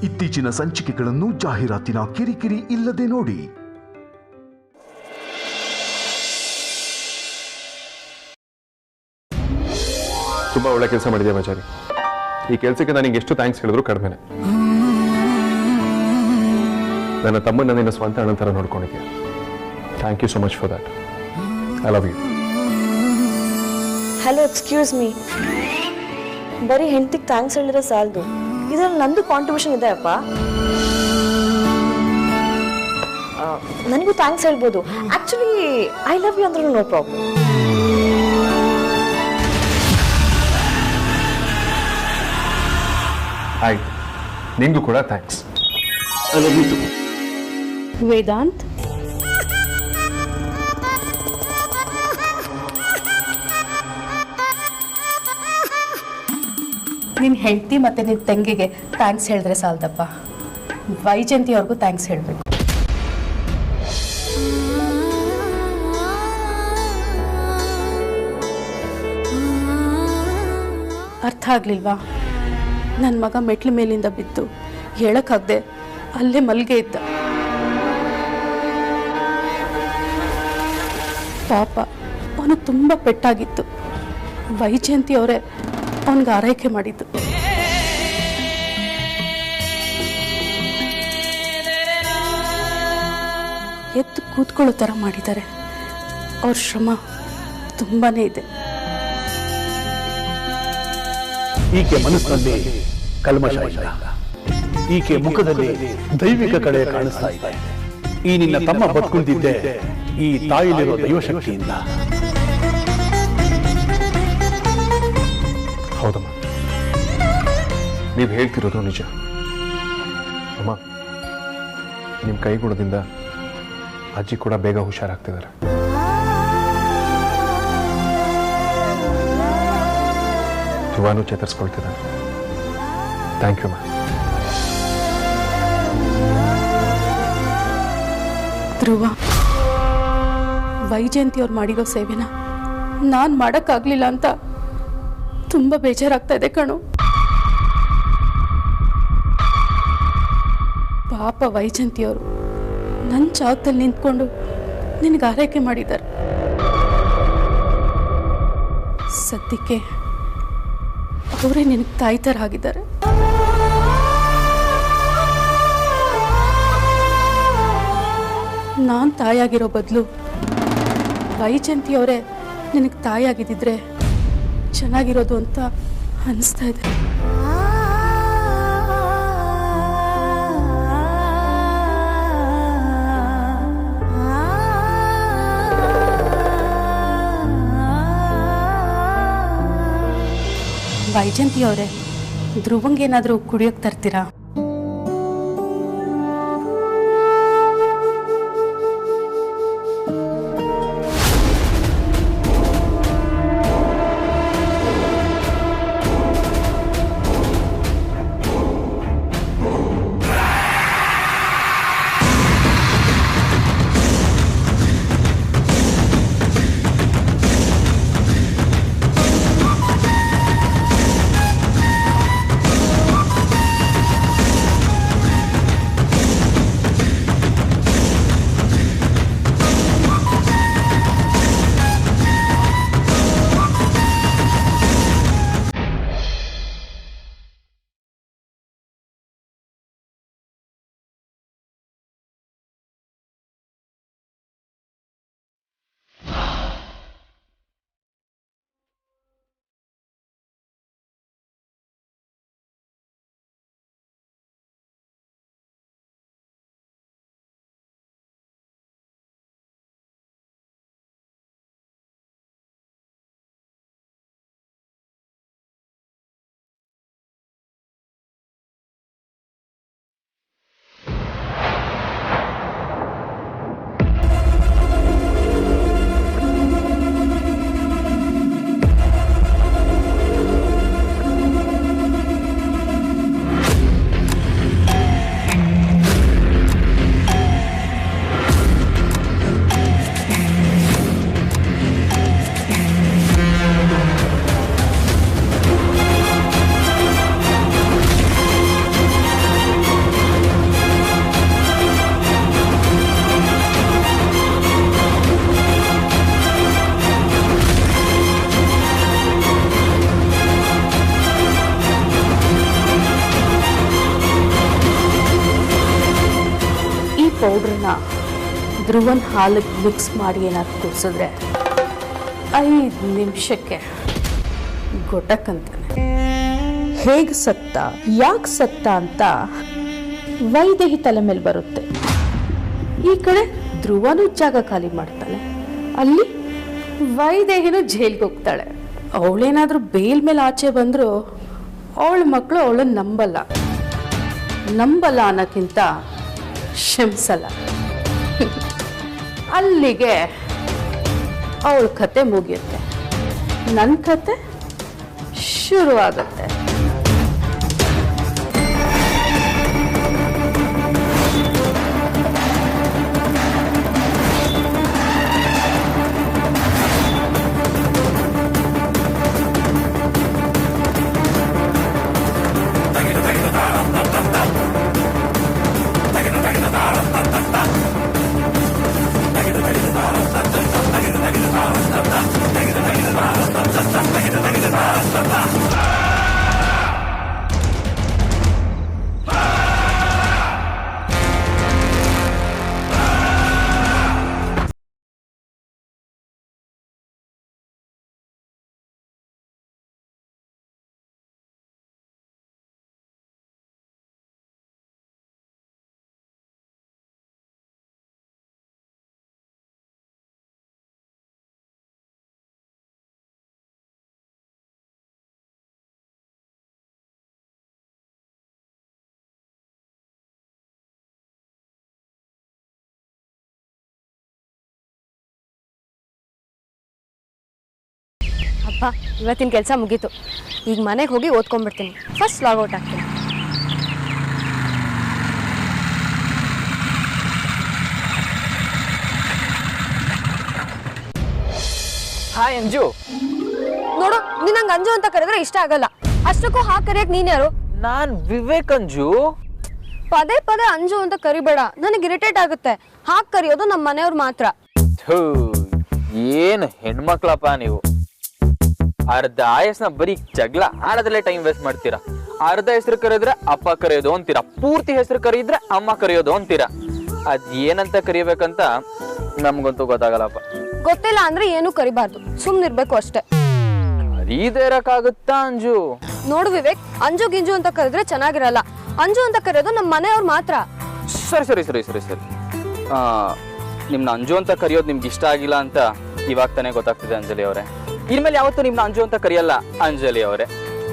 ಇತ್ತೀಚಿನ ಸಂಚಿಕೆಗಳನ್ನು ಜಾಹೀರಾತಿನ ಕಿರಿಕಿರಿ ಇಲ್ಲದೆ ನೋಡಿ. ತುಂಬಾ ಒಳ್ಳೆ ಕೆಲಸ ಮಾಡಿದ್ಯಾ ಮಚಾರಿ. ಈ ಕೆಲಸಕ್ಕೆ ನನಗೆ ಎಷ್ಟು ಥ್ಯಾಂಕ್ಸ್ ಹೇಳಿದ್ರು ಕಡಿಮೆನೆ. ನನ್ನ ತಮ್ಮನ್ನ ನಿನ್ನ ಸ್ವಂತ ಅಣ್ಣ ಥರ ನೋಡ್ಕೊಂಡಿದ್ಯಾ. Thank you so much for that. I love you. Hello, excuse me. ಬರೀ ಹೆಂಡತಿಗೆ ಥ್ಯಾಂಕ್ಸ್ ಹೇಳಿದ್ರೆ ಸಾಲದು, ಇದರಲ್ಲಿ ನಂದು ಕಾಂಟ್ರಿಬ್ಯೂಷನ್ ಇದೆ ಅಪ್ಪ. ನನಗೂ ಥ್ಯಾಂಕ್ಸ್ ಹೇಳ್ಬೋದು. ಆಕ್ಚುಲಿ ಐ ಲವ್ ಯು ಅಂದ್ರೂ ನೋ ಪ್ರಾಬ್ಲಮ್. ಆಯ್ತು, ನಿಂಗೂ ಕೂಡ thanks. I love you too. Vedant, ನಿನ್ನ ಹೆಂಡತಿ ಮತ್ತು ನಿನ್ನ ತಂಗಿಗೆ ಥ್ಯಾಂಕ್ಸ್ ಹೇಳಿದ್ರೆ ಸಾಲದಪ್ಪ, ವೈಜಯಂತಿ ಅವ್ರಿಗೂ ಥ್ಯಾಂಕ್ಸ್ ಹೇಳಬೇಕು. ಅರ್ಥ ಆಗಲಿಲ್ವಾ? ನನ್ನ ಮಗ ಮೆಟ್ಲ ಮೇಲಿಂದ ಬಿದ್ದು ಹೇಳಕ್ಕಾಗದೆ ಅಲ್ಲೇ ಮಲ್ಗೆ ಇದ್ದ. ಪಾಪ, ಅವನಿಗೆ ತುಂಬ ಪೆಟ್ಟಾಗಿತ್ತು. ವೈಜಯಂತಿ ಅವರೇ ಅವನಿಗೆ ಆರೈಕೆ ಮಾಡಿದ್ದು. ಎದ್ದು ಕೂತ್ಕೊಳ್ಳೋ ಥರ ಮಾಡಿದ್ದಾರೆ. ಅವ್ರ ಶ್ರಮ ತುಂಬಾ ಇದೆ. ಈಕೆ ಮನಸ್ಸಿನಲ್ಲಿ ಕಲ್ಮಶ ಇಲ್ಲ. ಈಕೆ ಮುಖದಲ್ಲಿ ದೈವಿಕ ಕಡೆ ಕಾಣಿಸ್ತಾ ಇದೆ. ಈ ನಿನ್ನ ತಮ್ಮ ಬದುಕುಳಿದಿದ್ದೆ ಈ ತಾಯಿಲಿರೋ ದೈವಶಕ್ತಿಯಿಂದ. ಹೌದಮ್ಮ, ನೀವು ಹೇಳ್ತಿರೋದು ನಿಜ. ಅಮ್ಮ, ನಿಮ್ಮ ಕೈಗುಣದಿಂದ ಅಜ್ಜಿ ಕೂಡ ಬೇಗ ಹುಷಾರಾಗ್ತಿದ್ದಾರೆ. ಧ್ರುವನೂ ಚೇತರಿಸ್ಕೊಳ್ತಿದ್ದಾನೆ. ಥ್ಯಾಂಕ್ ಯು ಅಮ್ಮ. ಧ್ರುವ, ವೈಜಯಂತಿ ಅವ್ರು ಮಾಡಿರೋ ಸೇವೆನ ನಾನು ಮಾಡೋಕ್ಕಾಗಲಿಲ್ಲ ಅಂತ ತುಂಬ ಬೇಜಾರಾಗ್ತಾ ಇದೆ ಕಣು. ಪಾಪ ವೈಜಯಂತಿಯವರು ನನ್ನ ಜಾಗದಲ್ಲಿ ನಿಂತ್ಕೊಂಡು ನಿನಗೆ ಆರೈಕೆ ಮಾಡಿದ್ದಾರೆ. ಸದ್ಯಕ್ಕೆ ಅವರೇ ನಿನಗೆ ತಾಯಿ ಥರ ಆಗಿದ್ದಾರೆ. ನಾನು ತಾಯಿಯಾಗಿರೋ ಬದಲು ವೈಜಯಂತಿಯವರೇ ನಿನಗೆ ತಾಯಿಯಾಗಿದ್ದಿದ್ರೆ ಚೆನ್ನಾಗಿರೋದು ಅಂತ ಅನಿಸ್ತಾ ಇದೆ. ವೈಜಯಂತಿಯವರೇ, ಧ್ರುವಂಗೇನಾದರೂ ಕುಡಿಯೋಕೆ ತರ್ತೀರಾ? ಪೌಡ್ರನ್ನ ಧ್ರುವನ್ ಹಾಲಿಗೆ ಮಿಕ್ಸ್ ಮಾಡಿ ಏನಾದ್ರು ಕುಡಿಸಿದ್ರೆ 5 ನಿಮಿಷಕ್ಕೆ ಗೊಟಕ್ಕಂತಾನೆ. ಹೇಗೆ ಸತ್ತ, ಯಾಕೆ ಸತ್ತ ಅಂತ ವೈದೇಹಿ ತಲೆ ಮೇಲೆ ಬರುತ್ತೆ. ಈ ಕಡೆ ಧ್ರುವನು ಜಾಗ ಖಾಲಿ ಮಾಡ್ತಾನೆ, ಅಲ್ಲಿ ವೈದೇಹಿನೂ ಜೈಲ್ಗೆ ಹೋಗ್ತಾಳೆ. ಅವಳೇನಾದ್ರೂ ಬೇಲ್ ಮೇಲೆ ಆಚೆ ಬಂದರೂ ಅವಳ ಮಕ್ಕಳು ಅವಳನ್ನ ನಂಬಲ್ಲ ಅನ್ನೋಕ್ಕಿಂತ ಕ್ಷಮಿಸಲ್ಲ. ಅಲ್ಲಿಗೆ ಅವಳ ಕತೆ ಮುಗಿಯುತ್ತೆ, ನನ್ನ ಕತೆ ಶುರುವಾಗುತ್ತೆ. ಅಪ್ಪ, ಇವತ್ತಿನ ಕೆಲಸ ಮುಗೀತು. ಈಗ ಮನೆಗೆ ಹೋಗಿ ಓದ್ಕೊಂಡ್ಬಿಡ್ತೀನಿ. ಫಸ್ಟ್ ಲಾಗೌಟ್ ಆಗ್ತೀನಿ. ಹಾಯ್ ಅಂಜು. ನೋಡು, ನೀನ್ ನಂಗೆ ಅಂಜು ಅಂತ ಕರೆದ್ರೆ ಇಷ್ಟ ಆಗಲ್ಲ. ಅಷ್ಟಕ್ಕೂ ಹಾಗೆ ಕರೆಯಕ್ ನೀನ್ ಯಾರು? ನಾನ್ ವಿವೇಕ್ ಅಂಜು. ಪದೇ ಪದೇ ಅಂಜು ಅಂತ ಕರಿಬೇಡ, ನನಗೆ ಇರಿಟೇಟ್ ಆಗುತ್ತೆ. ಹಾಗೆ ಕರೆಯೋದು ನಮ್ಮ ಮನೆಯವ್ರು ಮಾತ್ರ. ಏನು ಹೆಣ್ಮಕ್ಳಪ್ಪ ನೀವು. ಅರ್ಧ ಆಯಸ್ನ ಬರೀ ಜಗಳ ಆಡದಲ್ಲೇ ಟೈಮ್ ವೇಸ್ಟ್ ಮಾಡ್ತೀರಾ. ಅರ್ಧ ಹೆಸರು ಕರೆದ್ರೆ ಅಪ್ಪ ಕರೆಯೋದು ಅಂತೀರಾ, ಪೂರ್ತಿ ಹೆಸರು ಕರೆಯಿದ್ರೆ ಅಮ್ಮ ಕರೆಯೋದು ಅಂತೀರಾ. ಅದ್ ಏನಂತ ಕರಿಬೇಕಂತ ನಮ್ಗಂತೂ ಗೊತ್ತಾಗಲ್ಲಪ್ಪ. ಗೊತ್ತಿಲ್ಲ ಅಂದ್ರೆ ಏನು ಕರಿಬಾರ್ದು, ಸುಮ್ನಿರ್ಬೇಕು ಅಷ್ಟೇ. ಕರೀದೇ ಇರಕ್ಕಾಗುತ್ತಾ ಅಂಜು? ನೋಡು ವಿವೇಕ್, ಅಂಜು ಗಿಂಜು ಅಂತ ಕರೆದ್ರೆ ಚೆನ್ನಾಗಿರಲ್ಲ. ಅಂಜು ಅಂತ ಕರೆಯೋದು ನಮ್ಮ ಮನೆಯವ್ರು ಮಾತ್ರ. ಸರಿ ಸರಿ ಸರಿ ಸರಿ ಸರಿ ನಿಮ್ನ ಅಂಜು ಅಂತ ಕರೆಯೋದು ನಿಮ್ಗೆ ಇಷ್ಟ ಆಗಿಲ್ಲ ಅಂತ ಇವಾಗ ತಾನೇ ಗೊತ್ತಾಗ್ತಿದೆ ಅಂಜಲಿ ಅವರೇ. ಇನ್ಮೇಲೆ ಯಾವತ್ತೂ ನಿಮ್ನ ಅಂಜು ಅಂತ ಕರೆಯಲ್ಲ ಅಂಜಲಿ ಅವರೇ.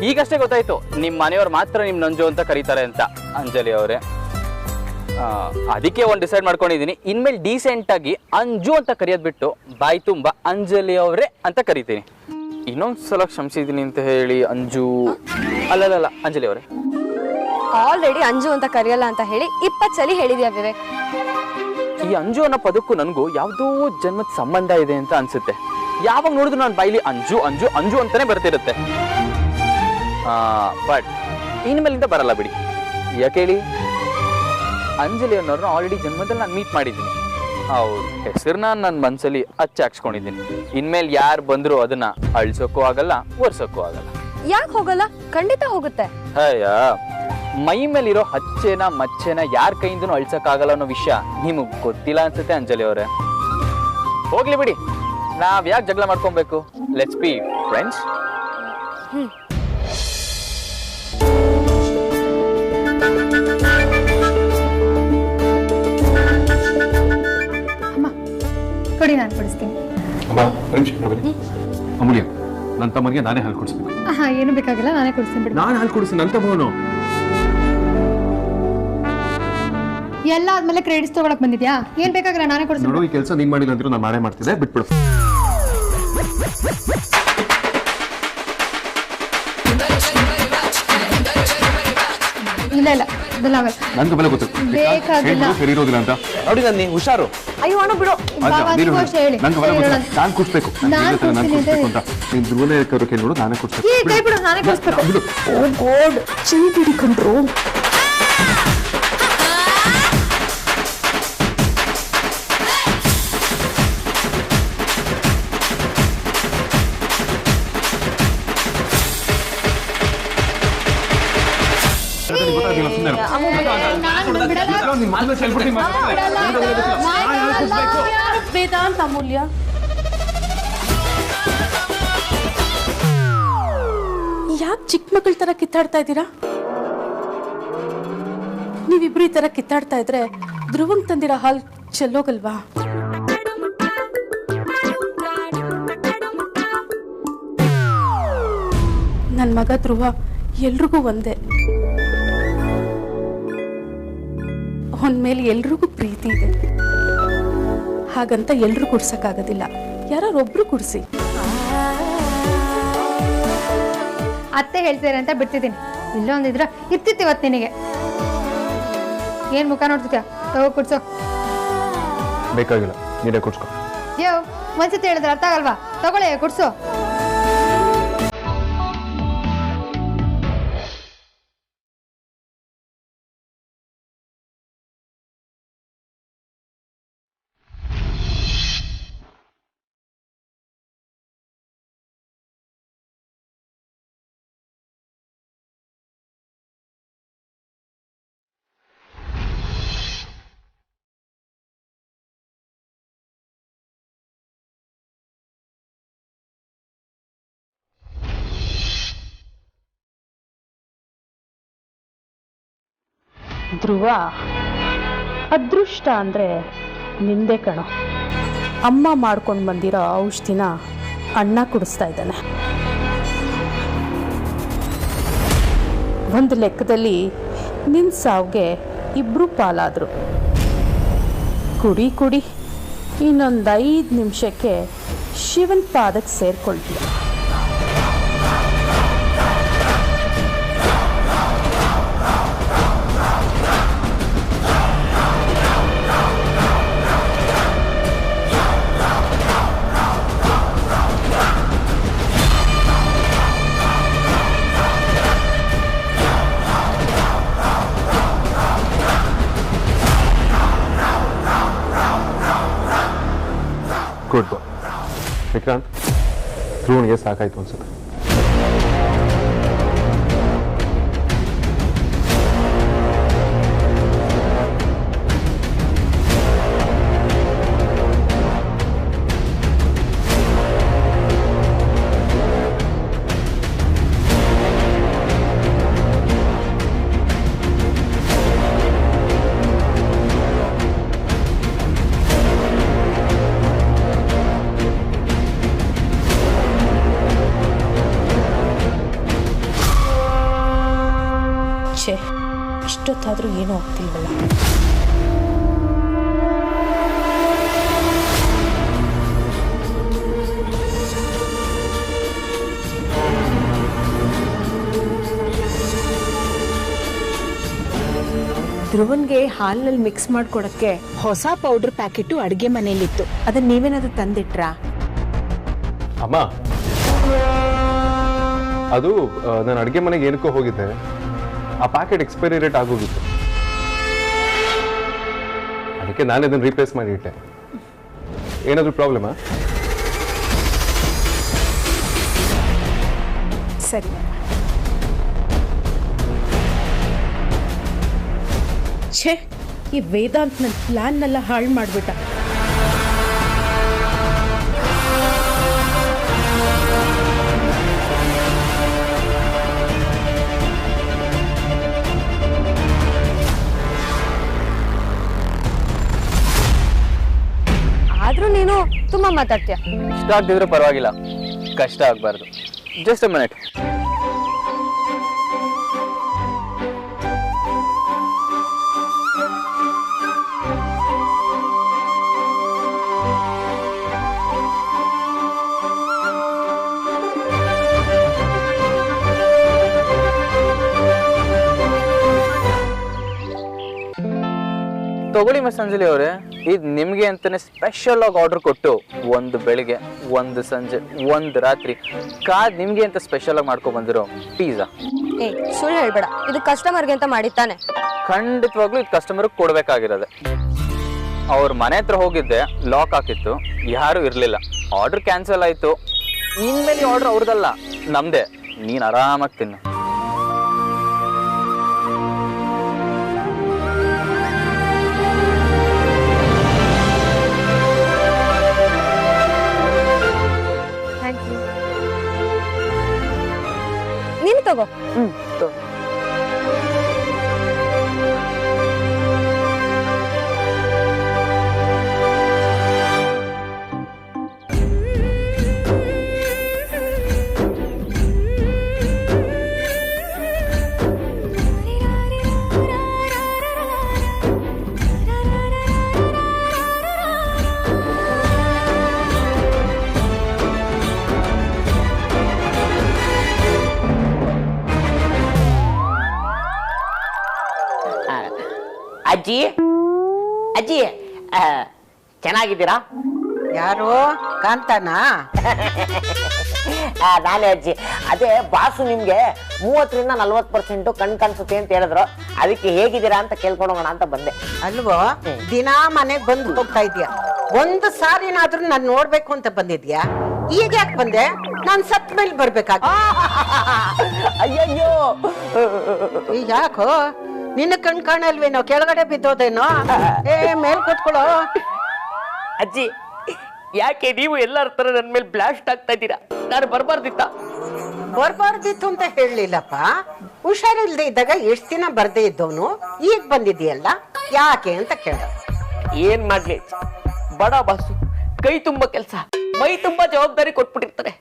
ಈಗಷ್ಟೇ ಗೊತ್ತಾಯ್ತು ನಿಮ್ ಮನೆಯವ್ರು ಮಾತ್ರ ನಿಮ್ನ ಅಂಜು ಅಂತ ಕರೀತಾರೆ ಅಂತ ಅಂಜಲಿ ಅವರೇ. ಅದಕ್ಕೆ ಒಂದು ಡಿಸೈಡ್ ಮಾಡ್ಕೊಂಡಿದೀನಿ, ಇನ್ಮೇಲೆ ಡೀಸೆಂಟ್ ಆಗಿ ಅಂಜು ಅಂತ ಕರೆಯೋದ್ ಬಿಟ್ಟು ಬಾಯಿ ತುಂಬಾ ಅಂಜಲಿ ಅವರೇ ಅಂತ ಕರಿತೀನಿ. ಇನ್ನೊಂದ್ಸಲ ಕ್ಷಮಿಸಿದೀನಿ ಅಂತ ಹೇಳಿ ಅಂಜು ಅಲ್ಲಲ್ಲ ಅಂಜಲಿ ಅವರೇ. ಆಲ್ರೆಡಿ ಅಂಜು ಅಂತ ಕರೆಯಲ್ಲ ಅಂತ ಹೇಳಿ 20 ಸಲ ಹೇಳಿದ್ಯಾ ವಿವೇಕ್. ಈ ಅಂಜು ಅನ್ನೋ ಪದಕ್ಕೂ ನನಗೂ ಯಾವುದೋ ಜನ್ಮದ ಸಂಬಂಧ ಇದೆ ಅಂತ ಅನ್ಸುತ್ತೆ. ಯಾವಾಗ ನೋಡಿದ್ರು ನಾನು ಬಾಯಿಲಿ ಅಂಜು ಅಂಜು ಅಂಜು ಅಂತಾನೆ ಬರ್ತಿರುತ್ತೆ. ಬಟ್ ಇನ್ಮೇಲಿಂದ ಬರಲ್ಲ ಬಿಡಿ. ಯಾಕೆ ಹೇಳಿ, ಅಂಜಲಿ ಅನ್ನೋರ್ನ ಆಲ್ರೆಡಿ ಜನ್ಮದಲ್ಲಿ ನಾನು ಮೀಟ್ ಮಾಡಿದ್ದೀನಿ. ಅವ್ರ ಹೆಸರನ್ನ ನನ್ನ ಮನ್ಸಲ್ಲಿ ಹಾಕ್ಸ್ಕೊಂಡಿದ್ದೀನಿ. ಇನ್ಮೇಲೆ ಯಾರು ಬಂದ್ರು ಅದನ್ನ ಅಳ್ಸೋಕ್ಕೂ ಆಗಲ್ಲ, ಒರ್ಸೋಕ್ಕೂ ಆಗಲ್ಲ. ಯಾಕೆ ಹೋಗಲ್ಲ? ಖಂಡಿತ ಹೋಗುತ್ತೆ. ಅಯ್ಯ, ಮೈ ಮೇಲಿರೋ ಹಚ್ಚೆನ ಮಚ್ಚೆನ ಯಾರ ಕೈಯಿಂದನೂ ಅಳ್ಸಕ್ಕಾಗಲ್ಲ ಅನ್ನೋ ವಿಷಯ ನಿಮಗ್ ಗೊತ್ತಿಲ್ಲ ಅನ್ಸುತ್ತೆ ಅಂಜಲಿ ಅವರೇ. ಹೋಗ್ಲಿ ಬಿಡಿ, ನಾವ್ ಯಾಕೆ ಜಗಳ ಮಾಡ್ಕೊಬೇಕು? Let's be friends. ಕೊಡಿ, ನಾನು ಕೊಡಿಸ್ತೀನಿ. ಅಮೂಲ್ಯ, ನನ್ನ ತಮ್ಮನಿಗೆ ನಾನೇ ಹಾಲು ಕೊಡಿಸ್ಬೇಕು. ಏನು ಬೇಕಾಗಿಲ್ಲ, ನಾನೇ ಕೊಡಿಸ್ತೀನಿ ಬಿಡಿ. ನಾನು ಹಾಲು ಕೊಡಿಸ್ತೀನಿ, ನನ್ನ ತಮ್ಮನು. ಎಲ್ಲ ಆದ್ಮೇಲೆ ಕ್ರೆಡಿಟ್ಸ್ ತಗೊಳಕ್ ಬಂದಿದ್ಯಾ? ಏನ್ ಬೇಕಾಗಿಲ್ಲ, ನಾನೇ ಕೊಡಿಸ್ತೀನಿ. ನೋಡು, ಈ ಕೆಲಸ ನೀನ್ ಮಾಡಿಲ್ಲ ಅಂದ್ರೂ ನಾನು ನಾನೇ ಮಾಡ್ತಿದ್ದೆ, ಬಿಟ್ಬಿಡು. ಇಲ್ಲ ಇಲ್ಲ, ಇದೆಲ್ಲ ನನ್ಗೆ ಬೆಲೆ ಗೊತ್ತು, ಬೇಕಾಗಿಲ್ಲ. ಸರಿ ಇರೋದಿಲ್ಲ ಅಂತ ನೋಡಿ. ನಾನು ಹುಷಾರು. ಅಯ್ಯೋ ಅಣ್ಣ ಬಿಡು. ನಂಗೆ ಬೆಲೆ ಗೊತ್ತು, ನಾನು ಕುಡಿಸ್ಬೇಕು. ನಾನು ಕುಡಿಸ್ಬೇಕು ಅಂತ ನೀನು ಧ್ರುವನೇ ಕೇಳಿ ನೋಡು, ನಾನೇ ಕುಡಿಸ್ಬೇಕು. ನಾನೇ ಕೊಡಿಸ್ಬೇಕು. ಓ ಗಾಡ್, ಚೀಟಿ ಹಿಡಿಕೊಂಡ್ರು. ವೇದಾಂತ್, ಅಮೂಲ್ಯ, ಯಾಕೆ ಚಿಕ್ಕ ಮಕ್ಕಳ ತರ ಕಿತ್ತಾಡ್ತಾ ಇದ್ದೀರಾ? ನೀವಿಬ್ರು ಈ ತರ ಕಿತ್ತಾಡ್ತಾ ಇದ್ರೆ ಧ್ರುವಂಗ್ ತಂದಿರೋ ಹಾಲ್ ಚೆಲ್ಲೋಗಲ್ವಾ? ನನ್ನ ಮಗ ಧ್ರುವ ಎಲ್ರಿಗೂ ಒಂದೇ. ಅವನ ಮೇಲೆ ಎಲ್ರಿಗೂ ಪ್ರೀತಿ ಇದೆ. ಹಾಗಂತ ಎಲ್ರೂ ಕುಡ್ಸಕ್ಕಾಗೋದಿಲ್ಲ, ಯಾರೊಬ್ರು ಕುಡ್ಸಿ. ಅತ್ತೆ ಹೇಳ್ತೀರ ಅಂತ ಬಿಡ್ತಿದ್ದೀನಿ. ಇಲ್ಲೊಂದಿದ್ರ ಇರ್ತಿತ್ತು ಇವತ್ತು ನಿನಗೆ. ಏನ್ ಮುಖ ನೋಡ್ತಿದ್ಯಾ? ತಗೋ ಕುಡ್ಸೋ. ಬೇಕಾಗಿಲ್ಲ, ನೀನೇ ಕುಡ್ಸ್ಕೊ. ಯೋ, ಒಂದ್ಸತಿ ಹೇಳಿದ್ರೆ ಅರ್ಥ ಆಗಲ್ವಾ? ತಗೊಳ್ಳೆ, ಕುಡ್ಸೋ. ಧ್ರುವ, ಅದೃಷ್ಟ ಅಂದ್ರೆ ನಿಂದೆ ಕಣೋ. ಅಮ್ಮ ಮಾಡ್ಕೊಂಡು ಬಂದಿರೋ ಔಷಧಿನ ಅಣ್ಣ ಕುಡಿಸ್ತಾ ಇದ್ದಾನೆ. ಒಂದು ಲೆಕ್ಕದಲ್ಲಿ ನಿನ್ನ ಸಾವ್ಗೆ ಇಬ್ರು ಪಾಲಾದ್ರು. ಕುಡಿ ಕುಡಿ, ಇನ್ನೊಂದು 5 ನಿಮಿಷಕ್ಕೆ ಶಿವನ್ ಪಾದಕ್ಕೆ ಸೇರ್ಕೊಳ್ತೀಯ. ಗುಡ್ ಬಾಯ್. ವಿಕ್ರಾಂತ್, ಧ್ರುವನಿಗೆ ಸಾಕಾಯ್ತು ಅನ್ಸುತ್ತೆ. ಇಷ್ಟೊತ್ತಾದ್ರೂ ಏನೂ ಆಗ್ತಿಲ್ವಲ್ಲ. ಧ್ರುವನ್ಗೆ ಹಾಲಿನಲ್ಲಿ ಮಿಕ್ಸ್ ಮಾಡ್ಕೊಡಕ್ಕೆ ಹೊಸ ಪೌಡರ್ ಪ್ಯಾಕೆಟು ಅಡುಗೆ ಮನೆಯಲ್ಲಿತ್ತು. ಅದನ್ನ ನೀವೇನಾದ್ರೂ ತಂದಿಟ್ರಾ? ಅಮ್ಮ, ಅದು ನಾನು ಅಡುಗೆ ಮನೆಗೆ ಏನಕ್ಕೋ ಹೋಗಿದ್ದೆ. ಆ ಪ್ಯಾಕೆಟ್ ಎಕ್ಸ್ಪೈರಿ ಡೇಟ್ ಆಗೋಗಿತ್ತು. ಅದಕ್ಕೆ ನಾನು ಇದನ್ನು ರೀಪ್ಲೇಸ್ ಮಾಡಿ ಇಟ್ಟೆ. ಏನಾದರೂ ಪ್ರಾಬ್ಲಮಾ? ಸರಿ. ಛೇ, ಈ ವೇದಾಂತ್ ನನ್ನ ಪ್ಲಾನ್ನೆಲ್ಲ ಹಾಳು ಮಾಡಿಬಿಟ್ಟ. ಆದ್ರೂ ನೀನು ತುಂಬಾ ಮಾತಾಡ್ತೀಯ. ಇಷ್ಟ ಆಗ್ತಿದ್ರು ಪರವಾಗಿಲ್ಲ, ಕಷ್ಟ ಆಗ್ಬಾರ್ದು. Just a minute. ತಗೊಳ್ಳಿ ಮಿಸ್ ಅಂಜಲಿ ಅವರೇ, ಇದು ನಿಮಗೆ ಅಂತಾನೆ ಸ್ಪೆಷಲ್ ಆಗಿ ಆರ್ಡರ್ ಕೊಟ್ಟು ಒಂದು ಬೆಳಿಗ್ಗೆ, ಒಂದು ಸಂಜೆ, ಒಂದು ರಾತ್ರಿ ಕಾದ್ ನಿಮ್ಗೆ ಅಂತ ಸ್ಪೆಷಲ್ ಆಗಿ ಮಾಡ್ಕೊ ಬಂದಿರೋ ಪಿಜ್ಜಾ. ಸುಳ್ಳು ಹೇಳ್ಬೇಡ, ಇದು ಕಸ್ಟಮರ್ಗೆ ಅಂತ ಮಾಡಿತ್ತಾನೆ. ಖಂಡಿತವಾಗ್ಲೂ ಇದು ಕಸ್ಟಮರ್ ಕೊಡ್ಬೇಕಾಗಿರೋದೆ. ಅವ್ರ ಮನೆ ಹತ್ರ ಹೋಗಿದ್ದೆ, ಲಾಕ್ ಹಾಕಿತ್ತು, ಯಾರು ಇರ್ಲಿಲ್ಲ. ಆರ್ಡರ್ ಕ್ಯಾನ್ಸಲ್ ಆಯ್ತು. ಇನ್ಮೇಲೆ ಆರ್ಡರ್ ಅವ್ರದಲ್ಲ, ನಮ್ದೇ. ನೀನ್ ಆರಾಮಾಗಿ ತಿನ್ನು. ಅಜ್ಜಿ ಅಜ್ಜಿ ಚೆನ್ನಾಗಿದ್ದೀರಾ? ಯಾರು ಕಾಂತಾನಾ? ನಾನೇ ಅಜ್ಜಿ. ಅದೇ ಬಾಸು ನಿಮ್ಗೆ 30ರಿಂದ 40% ಕಣ್ ಕಾಣಿಸುತ್ತೆ ಅಂತ ಹೇಳಿದ್ರು, ಅದಕ್ಕೆ ಹೇಗಿದ್ದೀರಾ ಅಂತ ಕೇಳ್ಕೊಂಡೋಗೋಣ ಅಂತ ಬಂದೆ. ಅಲ್ವೋ, ದಿನಾ ಮನೆಗ್ ಬಂದು ಹೋಗ್ತಾ ಇದೀಯಾ, ಒಂದು ಸಾರಿನಾದ್ರೂ ನಾನು ನೋಡ್ಬೇಕು ಅಂತ ಬಂದಿದ್ಯಾ? ಈಗ ಯಾಕೆ ಬಂದೆ? ನಾನ್ ಸತ್ ಮೇಲೆ ಬರ್ಬೇಕಾಗ. ಅಯ್ಯಯ್ಯೋ, ಯಾಕೋ ನಿನ್ನ ಕಣ್ ಕಾಣಲ್ವೇನೋ? ಕೆಳಗಡೆ ಬಿದ್ದೋದೇನೋ? ಮೇಲ್ ಕೂತ್ಕೊಳ್ಳೋ. ಅಜ್ಜಿ, ಯಾಕೆ ನೀವು ಎಲ್ಲರ ತರ ನನ್ ಮೇಲೆ ಬ್ಲಾಸ್ಟ್ ಆಗ್ತಾ ಇದ್ದೀರಾ? ನಾನು ಬರ್ಬಾರ್ದಿತ್ತ? ಬರ್ಬಾರ್ದಿತ್ತು ಅಂತ ಹೇಳಲಿಲ್ಲಪ್ಪ. ಹುಷಾರಿಲ್ದೆ ಇದ್ದಾಗ ಎಷ್ಟ್ ದಿನ ಬರ್ದೇ ಇದ್ದವನು ಈಗ ಬಂದಿದೆಯಲ್ಲ, ಯಾಕೆ ಅಂತ ಕೇಳ. ಏನ್ ಮಾಡ್ಲಿ, ಬಡ ಬಾಸು ಕೈ ತುಂಬಾ ಕೆಲ್ಸ, ಮೈ ತುಂಬಾ ಜವಾಬ್ದಾರಿ ಕೊಟ್ಬಿಟ್ಟಿರ್ತಾರೆ.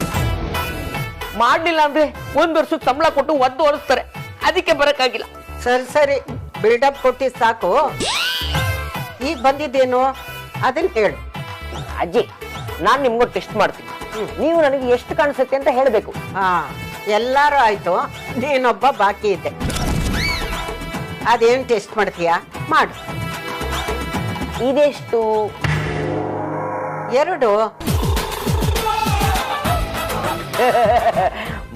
ಮಾಡ್ಲಿಲ್ಲ ಅಂದ್ರೆ 1 ವರ್ಷಕ್ಕೆ ಸಂಬಳ ಕೊಟ್ಟು ಒದ್ದು ಓಡಿಸ್ತಾರೆ, ಅದಕ್ಕೆ ಬರಕ್ಕಾಗಿಲ್ಲ. ಸರಿ ಬಿಲ್ಡಪ್ ಕೊಟ್ಟಿ ಸಾಕು. ಈಗ ಬಂದಿದ್ದೇನು ಅದನ್ನ ಹೇಳು. ಅಜ್ಜಿ, ನಾನ್ ನಿಮ್ಗೂ ಟೆಸ್ಟ್ ಮಾಡ್ತೀನಿ, ನೀವು ನನಗೆ ಎಷ್ಟು ಕಾಣಿಸುತ್ತೆ ಅಂತ ಹೇಳ್ಬೇಕು. ಎಲ್ಲಾರು ಆಯ್ತು, ನೀನೊಬ್ಬ ಬಾಕಿ ಇದ್ದೆ. ಅದೇನ್ ಟೆಸ್ಟ್ ಮಾಡ್ತೀಯಾ? ಮಾಡು. ಇದೆಷ್ಟು? 2.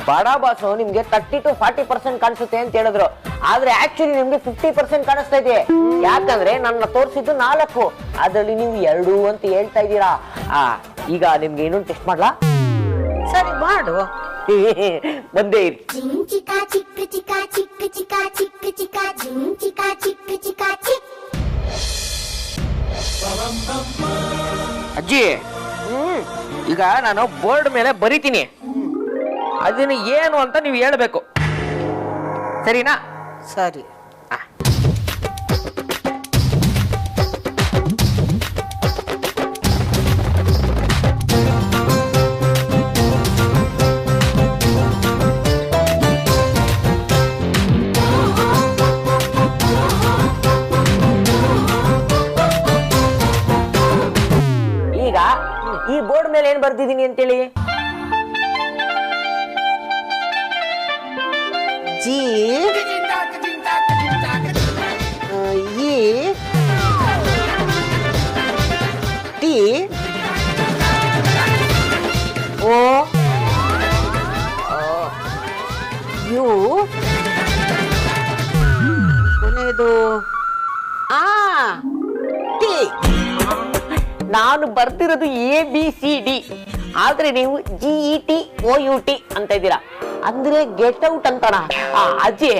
ಬಡ ಬಾಸು ನಿಮ್ಗೆ 30 to 40% ಕಾಣಿಸುತ್ತೆ ಅಂತ ಹೇಳಿದ್ರು, ಆದ್ರೆ ಆಕ್ಚುಲಿ ನಿಮ್ಗೆ 50% ಕಾಣಿಸ್ತಾ ಇದೆ. ಯಾಕಂದ್ರೆ ನನ್ನ ತೋರಿಸಿದ್ದು 4, ಅದ್ರಲ್ಲಿ ನೀವು 2 ಅಂತ ಹೇಳ್ತಾ ಇದ್ದೀರಾ. ಈಗ ನಿಮ್ಗೆ ಇನ್ನೊಂದು ಟೆಸ್ಟ್ ಮಾಡ್ಲಾ? ಸರಿ ಮಾಡು. ಬಂದೇ ಇರಿ. ಅಜ್ಜಿ, ಈಗ ನಾನು ಬೋರ್ಡ್ ಮೇಲೆ ಬರಿತೀನಿ, ಅದನ್ನ ಏನು ಅಂತ ನೀವು ಹೇಳ್ಬೇಕು, ಸರಿನಾ? ಸರಿ. ಈಗ ಈ ಬೋರ್ಡ್ ಮೇಲೆ ಏನ್ ಬರ್ದಿದ್ದೀನಿ ಅಂತೇಳಿ? G E T O U, ಕೊನೆಯದು ಟಿ. ನಾನು ಬರ್ತಿರೋದು ABCD, ಆದ್ರೆ ನೀವು GETOUT ಅಂತ ಇದ್ದೀರಾ, ಅಂದ್ರೆ ಗೆಟ್ ಔಟ್ ಅಂತಾನ. ಅಜ್ಜಿ,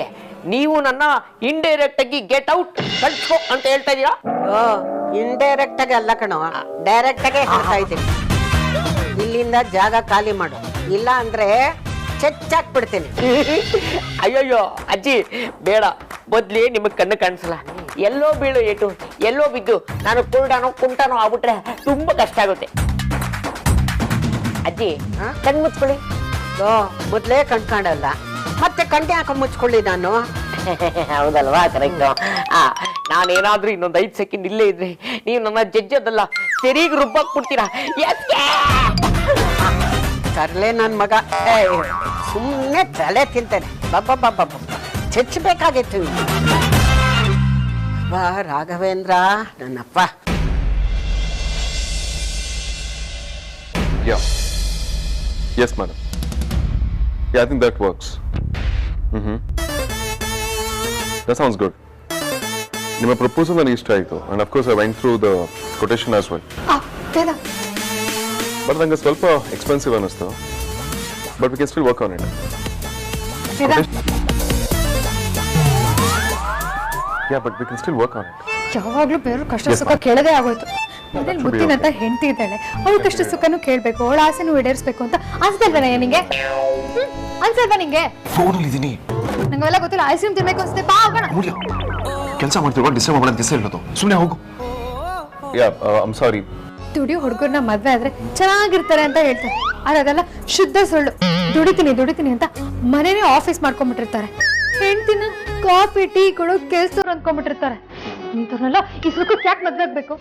ನೀವು ನನ್ನ ಇಂಡೈರೆಕ್ಟ್ ಆಗಿ ಗೆಟ್ ಔಟ್ ಕಳ್ಸ್ಕೋ ಅಂತ ಹೇಳ್ತಾ ಇದೀರಾ? ಇಂಡೈರೆಕ್ಟ್ ಆಗಿ ಅಲ್ಲ ಕಣೋ, ಡೈರೆಕ್ಟ್ ಆಗಿ ಹೇಳ್ತಾ ಇದ್ದೀನಿ. ಇಲ್ಲಿಂದ ಜಾಗ ಖಾಲಿ ಮಾಡು, ಇಲ್ಲ ಅಂದ್ರೆ ಚೆಚ್ಚಾಕ್ಬಿಡ್ತೀನಿ. ಅಯ್ಯಯ್ಯೋ ಅಜ್ಜಿ, ಬೇಡ, ಮೊದ್ಲೇ ನಿಮಗ್ ಕಣ್ಣು ಕಾಣಿಸಲ್ಲ. ಎಲ್ಲೋ ಬೀಳು ಏಟು, ಎಲ್ಲೋ ಬಿದ್ದು ನಾನು ಕುರುಡಾನೋ ಕುಂಟಾನೋ ಆಗ್ಬಿಟ್ರೆ ತುಂಬಾ ಕಷ್ಟ ಆಗುತ್ತೆ. ಅಜ್ಜಿ, ಕಣ್ ಮುಚ್ಕೊಳ್ಳಿ. ಮೊದ್ಲೇ ಕಣ್ ಕಾಣಲ್ಲ, ಮತ್ತೆ ಕಣ್ಣೆ ಹಾಕೊಂಡ್ ಮುಚ್ಕೊಳ್ಳಿ ನಾನು. ಹೌದಲ್ವಾ? ಕರೆಕ್ಟ್. ನಾನೇನಾದ್ರೂ ಇನ್ನೊಂದು 5 ಸೆಕೆಂಡ್ ಇಲ್ಲೇ ಇದ್ರೆ ನೀವು ನನ್ನ ಜಡ್ಜದಲ್ಲ ಸರಿಗೆ ರುಬ್ಬಾಕ್ಬಿಡ್ತೀರಾ. ತರ್ಲೆ ನನ್ ಮಗ, ಸುಮ್ಮನೆ ತಲೆ ತಿಂತಾನೆ. ಬಾಬಾ ಚೆಚ್ಚಬೇಕಾಗಿತ್ತು. ಬಾ ರಾಘವೇಂದ್ರ, ನನ್ನಪ್ಪ. Yes, madam. Yeah, I think that works. That sounds good. ನಿಮ್ಮ ಪ್ರಪೋಸಲ್ ನನಗೆ ಇಷ್ಟ ಆಯಿತು, and of course I went through the quotation as well. But ನಂಗೆ ಸ್ವಲ್ಪ ಎಕ್ಸ್ಪೆನ್ಸಿವ್ ಅನ್ನಿಸ್ತು, but we can still work on it. Yeah, but we can still work on it. ಯಾವಾಗ್ಲೂ ಬೇರೆ ಕಷ್ಟ ಸುಖ ಕೇಳದೇ ಆಗೋಯ್ತು. ಗೊತ್ತಿನಂತ ಹೆಂಡತಿ ಇದ್ದಾಳೆ, ಅವಳ ಕಷ್ಟ ಸುಖನೂ ಕೇಳ್ಬೇಕು, ಅವಳ ಆಸೆನೂ ಈಡೇರಿಸ್ಬೇಕು ಅಂತ ಅನ್ಸಲ್ವಾ ನಿಂಗೆ? ಅನ್ಸಲ್ವಾ ನಿಂಗೆ? ಫೋನಲ್ಲಿ ಇದೀನಿ, ನಂಗೆಲ್ಲ ಗೊತ್ತಿಲ್ಲ. ಐಸ್ ಕ್ರೀಮ್ ತಿನ್ಬೇಕು ಅನ್ಸುತ್ತೆ, ಬಾ ಹೋಗೋಣ. ಕೆಲಸ ಮಾಡ್ತಿರುವಾಗ ಡಿಸ್ಟರ್ಬ್ ಮಾಡೋಣ ಅಂತ ಹೇಳೋದು, ಸುಮ್ಮನೆ ಹೋಗು. ಯಾ, ಐಮ್ ಸಾರಿ. ದುಡಿಯೋ ಹುಡುಗರನ್ನ ಮದ್ವೆ ಆದ್ರೆ ಚೆನ್ನಾಗಿರ್ತಾರೆ ಅಂತ ಹೇಳ್ತಾರೆ, ಆದ್ರೆ ಅದೆಲ್ಲ ಶುದ್ಧ ಸುಳ್ಳು. ದುಡಿತೀನಿ ಅಂತ ಮನೇನೆ ಆಫೀಸ್ ಮಾಡ್ಕೊಂಡ್ಬಿಟ್ಟಿರ್ತಾರೆ. ಹೆಂಡ್ತಿನ ಕಾಫಿ ಟೀ ಕೊಡೋ ಕೆಲ್ಸದವ್ರು ಅಂದ್ಕೊಂಡ್ಬಿಟ್ಟಿರ್ತಾರೆ. ಇಂಥವ್ರನ್ನೆಲ್ಲ ಈ ಸುಖಕ್ಕೆ ಯಾಕೆ ಮದ್ವೆ ಆಗ್ಬೇಕು?